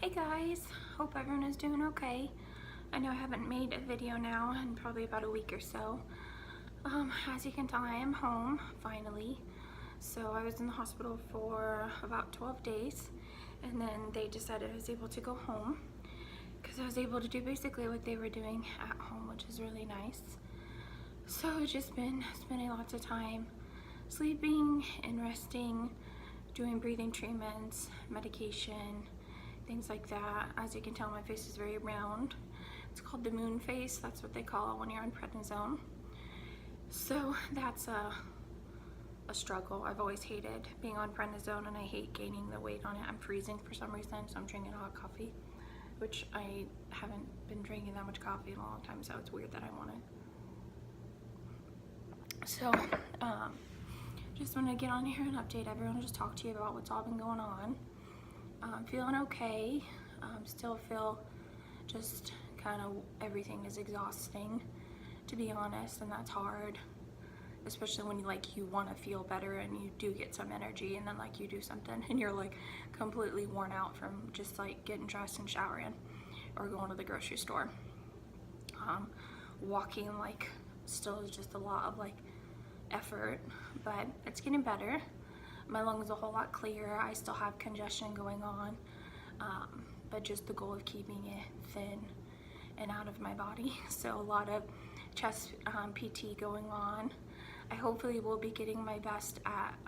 Hey guys, hope everyone is doing okay. I know I haven't made a video now in probably about a week or so. As you can tell, I am home, finally. So I was in the hospital for about 12 days, and then they decided I was able to go home because I was able to do basically what they were doing at home, which is really nice. So it's just been spending lots of time sleeping and resting, doing breathing treatments, medication, things like that. As you can tell, my face is very round. It's called the moon face. That's what they call it when you're on prednisone. So that's a struggle. I've always hated being on prednisone, and I hate gaining the weight on it. I'm freezing for some reason, so I'm drinking hot coffee, which I haven't been drinking that much coffee in a long time, so it's weird that I want it. So just want to get on here and update everyone, just talk to you about what's all been going on. I'm feeling okay. Still feel just kind of everything is exhausting, to be honest, and that's hard, especially when you want to feel better and you do get some energy, and then you do something and you're completely worn out from just getting dressed and showering or going to the grocery store. Walking still is just a lot of effort, but it's getting better. My lungs are a whole lot clearer. I still have congestion going on, but just the goal of keeping it thin and out of my body. So a lot of chest PT going on. I hopefully will be getting my vest at,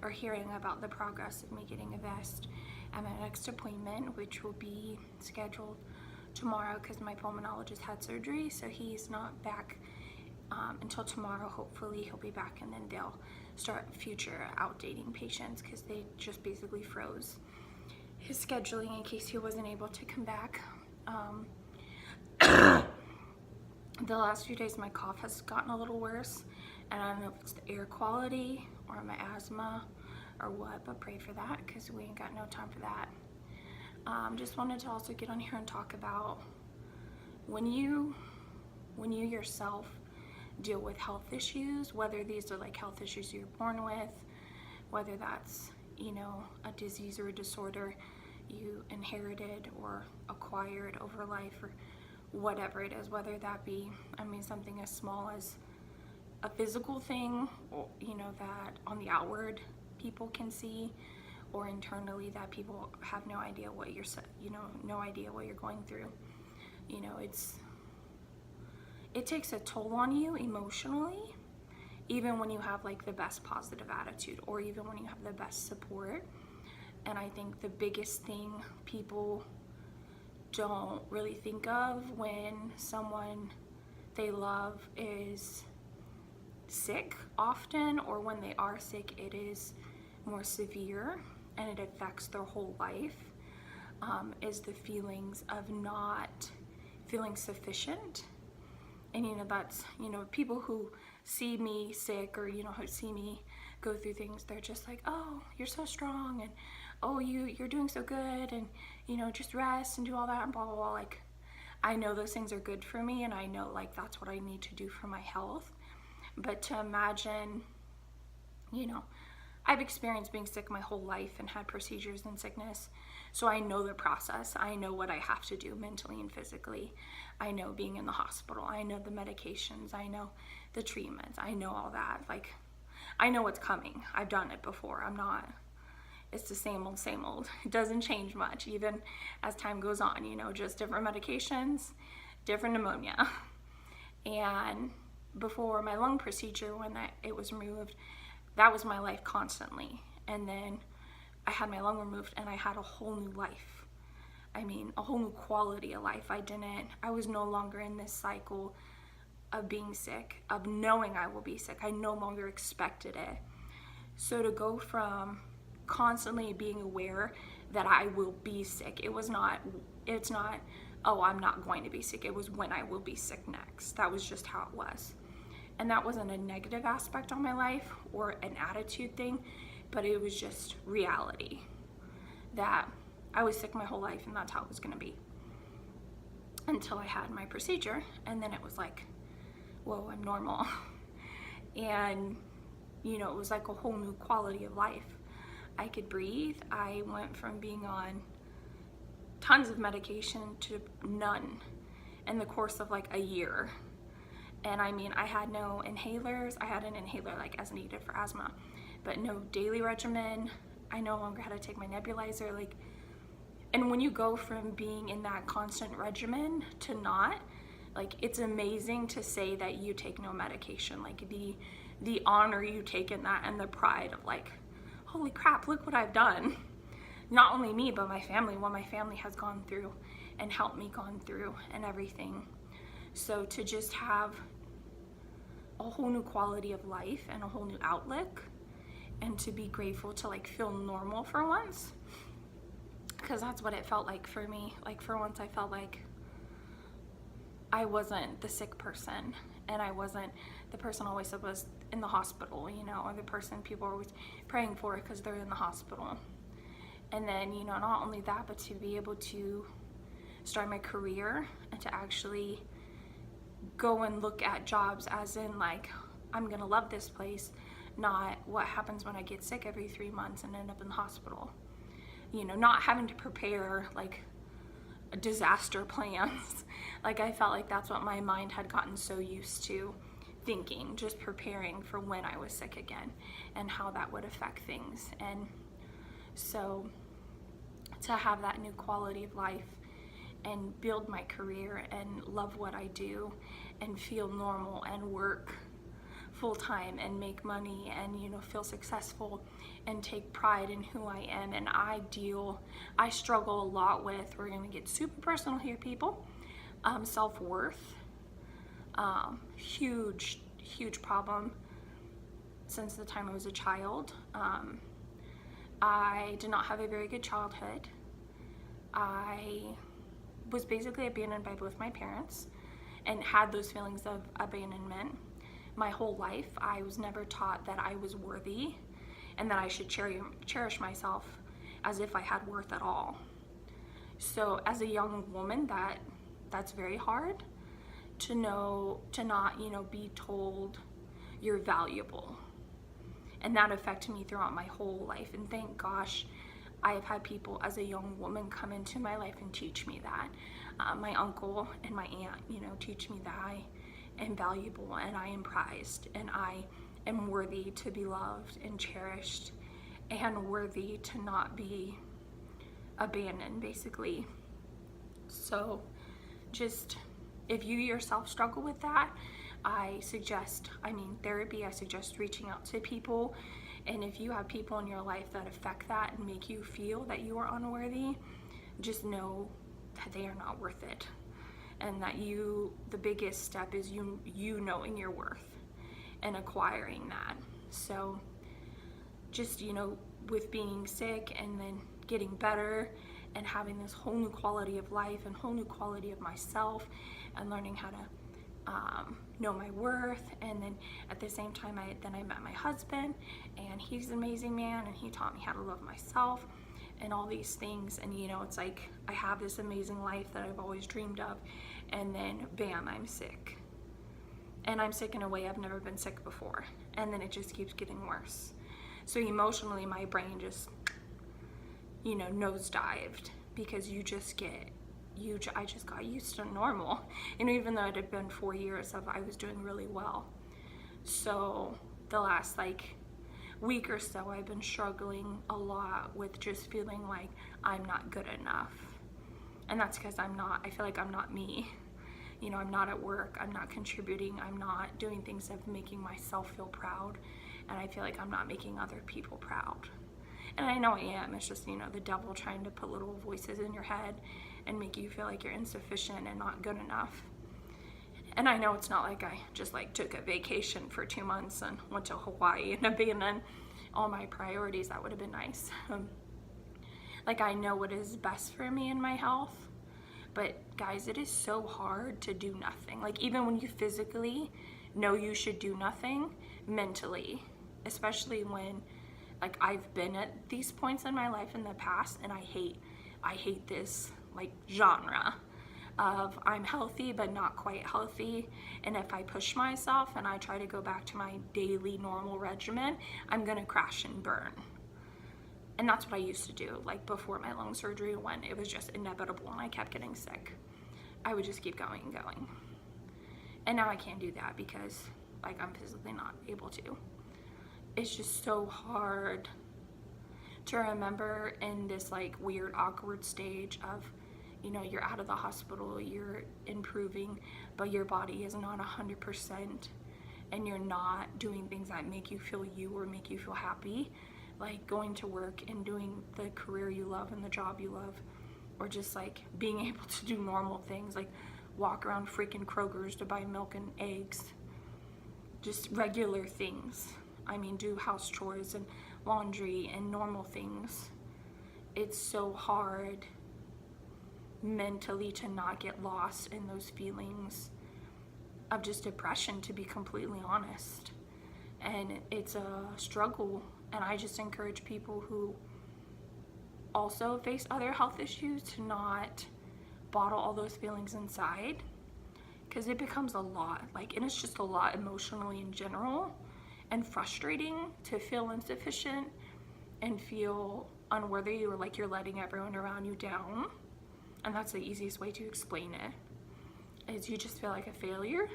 or hearing about the progress of me getting a vest at my next appointment, which will be scheduled tomorrow because my pulmonologist had surgery, so he's not back until tomorrow. Hopefully he'll be back, and then they'll start future outdating patients because they just basically froze his scheduling in case he wasn't able to come back. The last few days my cough has gotten a little worse, and I don't know if it's the air quality or my asthma or what, but pray for that because we ain't got no time for that. Just wanted to also get on here and talk about when you yourself deal with health issues, whether these are health issues you're born with, whether that's a disease or a disorder you inherited or acquired over life, or whatever it is, whether that be something as small as a physical thing, or that on the outward people can see, or internally that people have no idea what you're no idea what you're going through. It takes a toll on you emotionally, even when you have the best positive attitude, or even when you have the best support. And I think the biggest thing people don't really think of when someone they love is sick often, or when they are sick, it is more severe and it affects their whole life, is the feelings of not feeling sufficient. And that's, people who see me sick, or who see me go through things, they're just like, oh, you're so strong, and oh, you're doing so good, and just rest and do all that and blah blah blah. I know those things are good for me, and I know that's what I need to do for my health. But to imagine, I've experienced being sick my whole life and had procedures in sickness, so I know the process. I know what I have to do mentally and physically. I know being in the hospital. I know the medications. I know the treatments. I know all that. I know what's coming. I've done it before. It's the same old. It doesn't change much, even as time goes on, just different medications, different pneumonia. And before my lung procedure, when it was removed, that was my life constantly. And then I had my lung removed, and I had a whole new life. A whole new quality of life. I was no longer in this cycle of being sick, of knowing I will be sick. I no longer expected it. So to go from constantly being aware that I will be sick, it's not, oh, I'm not going to be sick. It was when I will be sick next. That was just how it was. And that wasn't a negative aspect on my life or an attitude thing, but it was just reality that I was sick my whole life, and that's how it was going to be until I had my procedure. And then it was whoa, I'm normal. And it was a whole new quality of life. I could breathe. I went from being on tons of medication to none in the course of like a year. And I mean, I had no inhalers. I had an inhaler like as needed for asthma, but no daily regimen. I no longer had to take my nebulizer. Like, and when you go from being in that constant regimen to not, like, it's amazing to say that you take no medication. Like the honor you take in that, and the pride of like, holy crap, look what I've done. Not only me, but my family, what my family has gone through and helped me gone through and everything. So to just have a whole new quality of life and a whole new outlook, and to be grateful to like feel normal for once, because that's what it felt like for me. Like for once I felt like I wasn't the sick person, and I wasn't the person always was in the hospital, you know, or the person people are always praying for because they're in the hospital. And then, you know, not only that, but to be able to start my career and to actually go and look at jobs as in like, I'm gonna love this place, not what happens when I get sick every 3 months and end up in the hospital. You know, not having to prepare like disaster plans. Like I felt like that's what my mind had gotten so used to thinking, just preparing for when I was sick again and how that would affect things. And so to have that new quality of life and build my career and love what I do and feel normal and work full time and make money and, you know, feel successful and take pride in who I am. And I struggle a lot with, we're gonna get super personal here, people, self-worth. Huge problem since the time I was a child. I did not have a very good childhood. I was basically abandoned by both my parents and had those feelings of abandonment my whole life. I was never taught that I was worthy and that I should cherish myself as if I had worth at all. So as a young woman, that's very hard to not, you know, be told you're valuable. And that affected me throughout my whole life. And thank gosh, I have had people as a young woman come into my life and teach me that. My uncle and my aunt, you know, teach me that I am valuable and I am prized and I am worthy to be loved and cherished and worthy to not be abandoned, basically. So just, if you yourself struggle with that, I suggest therapy. I suggest reaching out to people. And if you have people in your life that affect that and make you feel that you are unworthy, just know that they are not worth it. And that the biggest step is you knowing your worth and acquiring that. So just, you know, with being sick and then getting better and having this whole new quality of life and whole new quality of myself and learning how to know my worth. And then at the same time I met my husband, and he's an amazing man, and he taught me how to love myself and all these things. And you know, it's like I have this amazing life that I've always dreamed of, and then bam, I'm sick. And I'm sick in a way I've never been sick before, and then it just keeps getting worse. So emotionally my brain just, you know, nosedived, because I just got used to normal. And even though it had been 4 years of I was doing really well. So the last like week or so I've been struggling a lot with just feeling like I'm not good enough. And that's because I feel like I'm not me. You know, I'm not at work, I'm not contributing, I'm not doing things of making myself feel proud, and I feel like I'm not making other people proud. And I know I am. It's just, you know, the devil trying to put little voices in your head and make you feel like you're insufficient and not good enough. And I know it's not like I just like took a vacation for 2 months and went to Hawaii and abandoned all my priorities. That would have been nice. Like, I know what is best for me in my health, but guys, it is so hard to do nothing. Like, even when you physically know you should do nothing, mentally, especially when like I've been at these points in my life in the past, and I hate this like genre of I'm healthy but not quite healthy, and if I push myself and I try to go back to my daily normal regimen, I'm gonna crash and burn. And that's what I used to do, like before my lung surgery, when it was just inevitable and I kept getting sick. I would just keep going and going. And now I can't do that because like I'm physically not able to. It's just so hard to remember in this like weird, awkward stage of, you know, you're out of the hospital, you're improving, but your body is not 100%, and you're not doing things that make you feel you or make you feel happy, like going to work and doing the career you love and the job you love, or just like being able to do normal things like walk around freaking Kroger's to buy milk and eggs, just regular things. I mean, do house chores and laundry and normal things. It's so hard mentally to not get lost in those feelings of just depression, to be completely honest. And it's a struggle, and I just encourage people who also face other health issues to not bottle all those feelings inside, because it becomes a lot, like, and it's just a lot emotionally in general, and frustrating to feel insufficient and feel unworthy, or like you're letting everyone around you down. And that's the easiest way to explain it, is you just feel like a failure,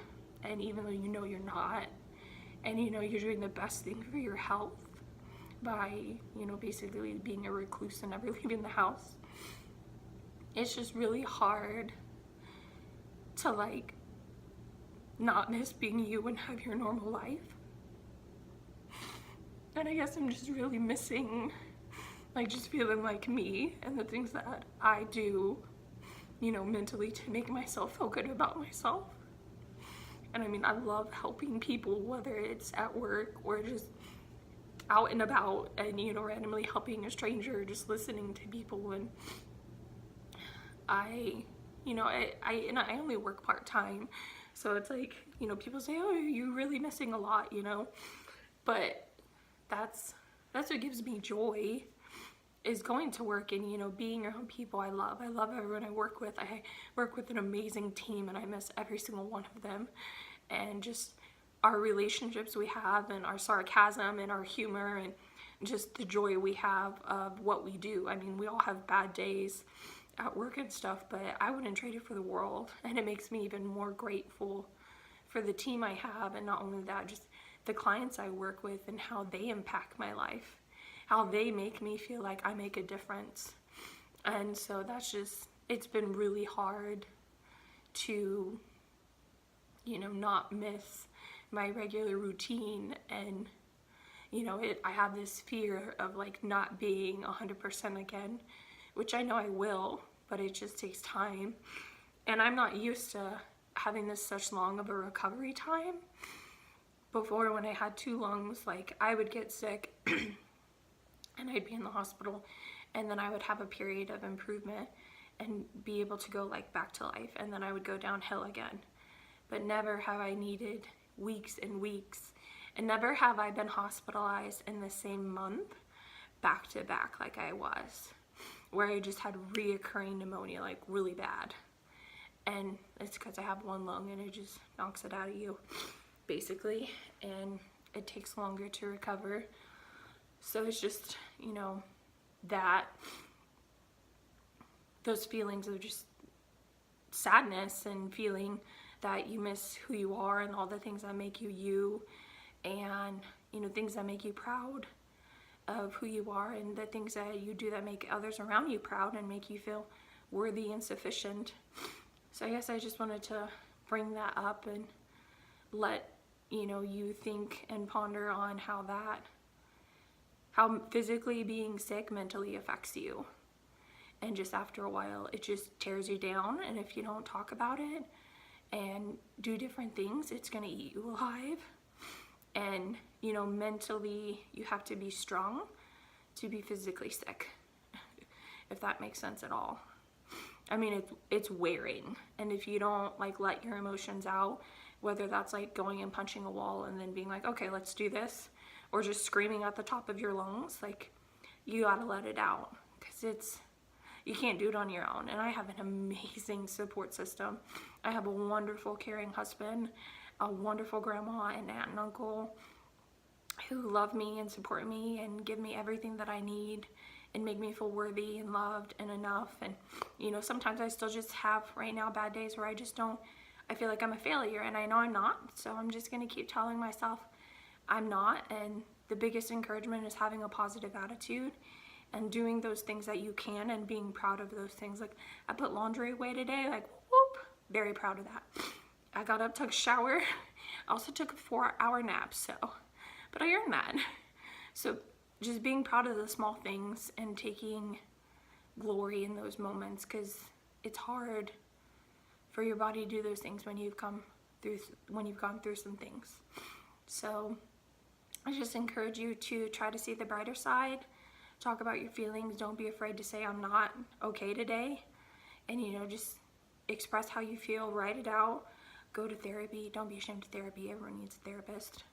and even though you know you're not, and you know you're doing the best thing for your health by, you know, basically being a recluse and never leaving the house, it's just really hard to like not miss being you and have your normal life. And I guess I'm just really missing, like, just feeling like me and the things that I do, you know, mentally to make myself feel good about myself. And I mean, I love helping people, whether it's at work or just out and about, and, you know, randomly helping a stranger, just listening to people. And I only work part-time, so it's like, you know, people say, oh, you're really missing a lot, you know, but that's what gives me joy, is going to work and, you know, being around people I love. I love everyone I work with. I work with an amazing team, and I miss every single one of them. And just our relationships we have, and our sarcasm and our humor, and just the joy we have of what we do. I mean, we all have bad days at work and stuff, but I wouldn't trade it for the world. And it makes me even more grateful for the team I have, and not only that, just the clients I work with and how they impact my life, how they make me feel like I make a difference. And so that's just, it's been really hard to, you know, not miss my regular routine. And, you know, I have this fear of like not being 100% again, which I know I will, but it just takes time. And I'm not used to having this such long of a recovery time. Before, when I had two lungs, like, I would get sick and I'd be in the hospital, and then I would have a period of improvement and be able to go like back to life, and then I would go downhill again. But never have I needed weeks and weeks, and never have I been hospitalized in the same month back to back like I was, where I just had reoccurring pneumonia, like really bad. And it's because I have one lung and it just knocks it out of you, basically, and it takes longer to recover. So it's just, you know, that those feelings of just sadness and feeling that you miss who you are and all the things that make you you, and, you know, things that make you proud of who you are, and the things that you do that make others around you proud and make you feel worthy and sufficient. So I guess I just wanted to bring that up and let, you know, you think and ponder on how physically being sick mentally affects you. And just after a while, it just tears you down. And if you don't talk about it and do different things, it's going to eat you alive. And, you know, mentally, you have to be strong to be physically sick, if that makes sense at all. I mean, it's wearing. And if you don't, like, let your emotions out, whether that's like going and punching a wall and then being like, okay, let's do this, or just screaming at the top of your lungs, like, you gotta let it out, because you can't do it on your own. And I have an amazing support system. I have a wonderful, caring husband, a wonderful grandma and aunt and uncle who love me and support me and give me everything that I need. and make me feel worthy and loved and enough. And, you know, sometimes I still just have right now bad days where I feel like I'm a failure, and I know I'm not. So I'm just going to keep telling myself I'm not. And the biggest encouragement is having a positive attitude and doing those things that you can and being proud of those things. Like, I put laundry away today, like, whoop, very proud of that. I got up, took a shower. I also took a 4-hour nap, but I earned that. So just being proud of the small things and taking glory in those moments, because it's hard for your body to do those things when you've gone through some things. So I just encourage you to try to see the brighter side. Talk about your feelings. Don't be afraid to say I'm not okay today. And, you know, just express how you feel. Write it out. Go to therapy. Don't be ashamed of therapy. Everyone needs a therapist.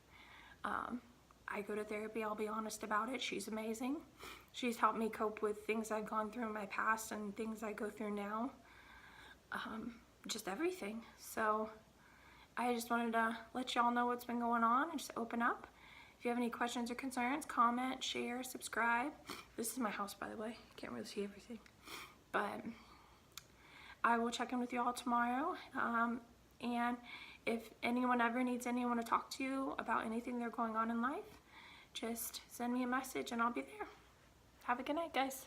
I go to therapy. I'll be honest about it. She's amazing. She's helped me cope with things I've gone through in my past and things I go through now. Just everything. So I just wanted to let y'all know what's been going on and just open up. If you have any questions or concerns, comment, share, subscribe. This is my house, by the way. Can't really see everything. But I will check in with you all tomorrow. And if anyone ever needs anyone to talk to about anything they're going on in life, just send me a message and I'll be there. Have a good night, guys.